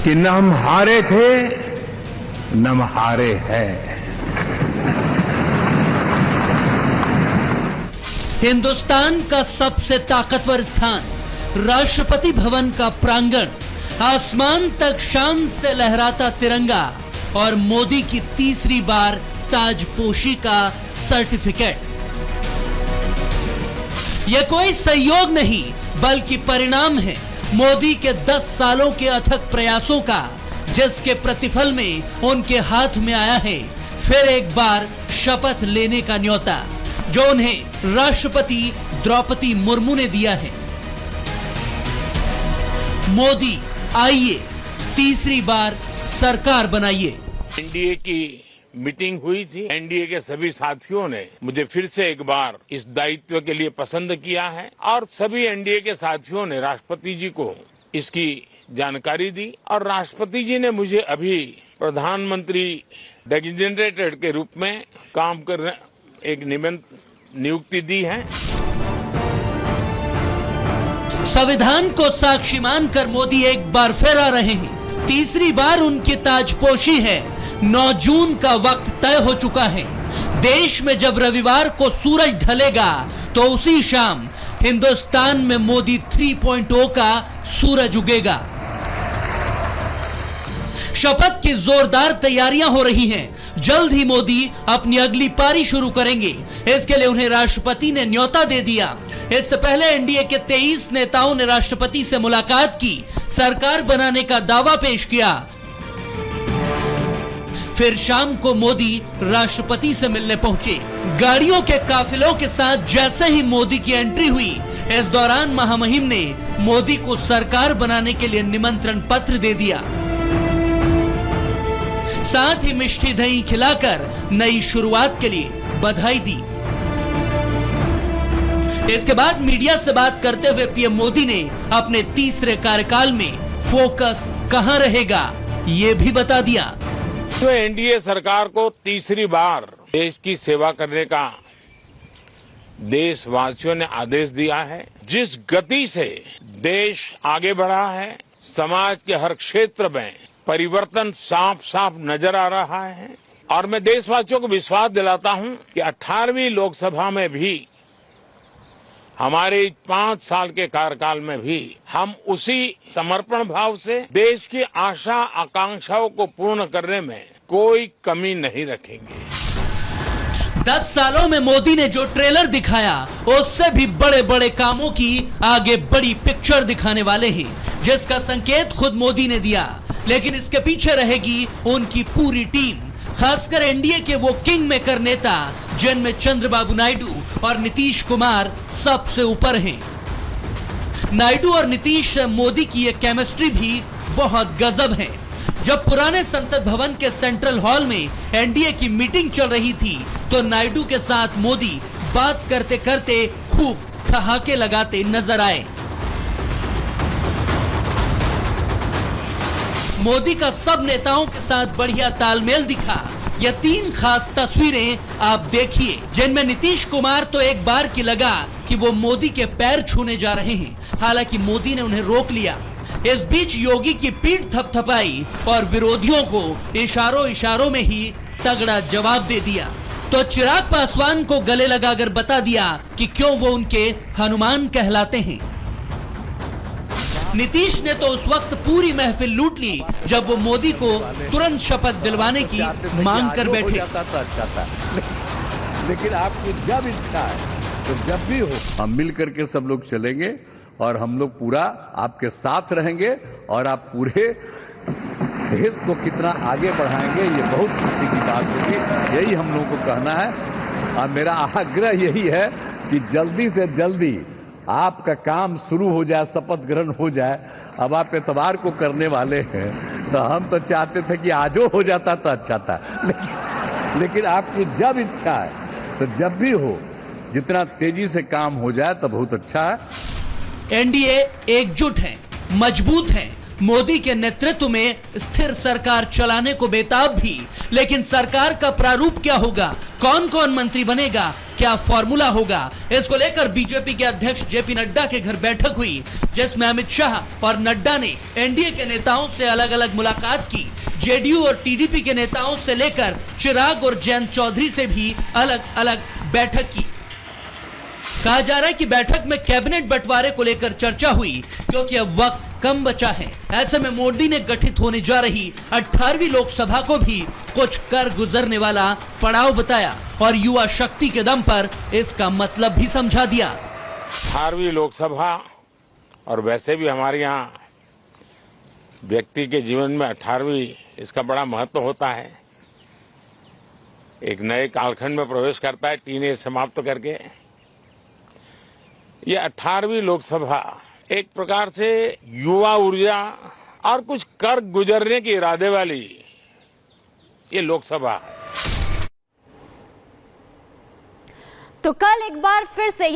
कि न हम हारे थे न हम हारे हैं। हिंदुस्तान का सबसे ताकतवर स्थान, राष्ट्रपति भवन का प्रांगण, आसमान तक शान से लहराता तिरंगा और मोदी की तीसरी बार ताजपोशी का सर्टिफिकेट। यह कोई संयोग नहीं बल्कि परिणाम है मोदी के 10 सालों के अथक प्रयासों का, जिसके प्रतिफल में उनके हाथ में आया है फिर एक बार शपथ लेने का न्योता, जो उन्हें राष्ट्रपति द्रौपदी मुर्मू ने दिया है। मोदी आइए, तीसरी बार सरकार बनाइए। एनडीए की मीटिंग हुई थी। एनडीए के सभी साथियों ने मुझे फिर से एक बार इस दायित्व के लिए पसंद किया है और सभी एनडीए के साथियों ने राष्ट्रपति जी को इसकी जानकारी दी और राष्ट्रपति जी ने मुझे अभी प्रधानमंत्री डेजिग्नेटेड के रूप में काम करने एक नियुक्ति दी है। संविधान को साक्षी मानकर मोदी एक बार फिर आ रहे हैं। तीसरी बार उनकी ताजपोशी है। 9 जून का वक्त तय हो चुका है। देश में जब रविवार को सूरज ढलेगा तो उसी शाम हिंदुस्तान में मोदी 3.0 का सूरज उगेगा। शपथ की जोरदार तैयारियां हो रही हैं। जल्द ही मोदी अपनी अगली पारी शुरू करेंगे। इसके लिए उन्हें राष्ट्रपति ने न्योता दे दिया। इससे पहले एनडीए के 23 नेताओं ने राष्ट्रपति से मुलाकात की, सरकार बनाने का दावा पेश किया। फिर शाम को मोदी राष्ट्रपति से मिलने पहुंचे। गाड़ियों के काफिलों के साथ जैसे ही मोदी की एंट्री हुई, इस दौरान महामहिम ने मोदी को सरकार बनाने के लिए निमंत्रण पत्र दे दिया। साथ ही मिष्टी दही खिलाकर नई शुरुआत के लिए बधाई दी। इसके बाद मीडिया से बात करते हुए पीएम मोदी ने अपने तीसरे कार्यकाल में फोकस कहां रहेगा, ये भी बता दिया। तो एनडीए सरकार को तीसरी बार देश की सेवा करने का देशवासियों ने आदेश दिया है। जिस गति से देश आगे बढ़ा है, समाज के हर क्षेत्र में परिवर्तन साफ साफ नजर आ रहा है और मैं देशवासियों को विश्वास दिलाता हूं कि 18वीं लोकसभा में भी, हमारे 5 साल के कार्यकाल में भी हम उसी समर्पण भाव से देश की आशा आकांक्षाओं को पूर्ण करने में कोई कमी नहीं रखेंगे। 10 सालों में मोदी ने जो ट्रेलर दिखाया, उससे भी बड़े बड़े कामों की आगे बड़ी पिक्चर दिखाने वाले हैं, जिसका संकेत खुद मोदी ने दिया। लेकिन इसके पीछे रहेगी उनकी पूरी टीम, खासकर एनडीए के वो किंग मेकर नेता जिनमें चंद्रबाबू नायडू और नीतीश कुमार सबसे ऊपर हैं। नायडू और नीतीश मोदी की ये केमिस्ट्री भी बहुत गजब है। जब पुराने संसद भवन के सेंट्रल हॉल में एनडीए की मीटिंग चल रही थी, तो नायडू के साथ मोदी बात करते करते खूब ठहाके लगाते नजर आए। मोदी का सब नेताओं के साथ बढ़िया तालमेल दिखा। यह 3 खास तस्वीरें आप देखिए, जिनमें नीतीश कुमार तो एक बार की लगा कि वो मोदी के पैर छूने जा रहे हैं, हालांकि मोदी ने उन्हें रोक लिया। इस बीच योगी की पीठ थपथपाई और विरोधियों को इशारों इशारों में ही तगड़ा जवाब दे दिया। तो चिराग पासवान को गले लगाकर बता दिया कि क्यों वो उनके हनुमान कहलाते हैं। नीतीश ने तो उस वक्त पूरी महफिल लूट ली जब वो मोदी को तुरंत शपथ दिलवाने की मांग कर बैठे। लेकिन आपकी जब इच्छा है तो जब भी हो, हम मिल करके सब लोग चलेंगे और हम लोग पूरा आपके साथ रहेंगे और आप पूरे देश को कितना आगे बढ़ाएंगे, ये बहुत खुशी की बात होगी। यही हम लोगों को कहना है और मेरा आग्रह यही है कि जल्दी से जल्दी आपका काम शुरू हो जाए, शपथ ग्रहण हो जाए। अब आप एतवार को करने वाले हैं, तो हम तो चाहते थे कि आजो हो जाता तो अच्छा था, लेकिन आपकी जब इच्छा है तो जब भी हो, जितना तेजी से काम हो जाए तो बहुत अच्छा है। एनडीए एकजुट है, मजबूत है मोदी के नेतृत्व में स्थिर सरकार चलाने को बेताब भी। लेकिन सरकार का प्रारूप क्या होगा, कौन कौन मंत्री बनेगा, क्या फॉर्मूला होगा, इसको लेकर बीजेपी के अध्यक्ष जेपी नड्डा के घर बैठक हुई, जिसमें अमित शाह और नड्डा ने एनडीए के नेताओं से अलग अलग मुलाकात की। जेडीयू और टीडीपी के नेताओं से लेकर चिराग और जयंत चौधरी से भी अलग अलग बैठक की। कहा जा रहा है कि बैठक में कैबिनेट बंटवारे को लेकर चर्चा हुई, क्योंकि अब वक्त कम बचा है। ऐसे में मोदी ने गठित होने जा रही 18वीं लोकसभा को भी कुछ कर गुजरने वाला पड़ाव बताया और युवा शक्ति के दम पर इसका मतलब भी समझा दिया। 18वीं लोकसभा, और वैसे भी हमारे यहाँ व्यक्ति के जीवन में 18वीं इसका बड़ा महत्व होता है। एक नए कालखंड में प्रवेश करता है, टीनेज समाप्त करके। ये 18वीं लोकसभा एक प्रकार से युवा ऊर्जा और कुछ कर गुजरने के इरादे वाली ये लोकसभा है। तो कल एक बार फिर से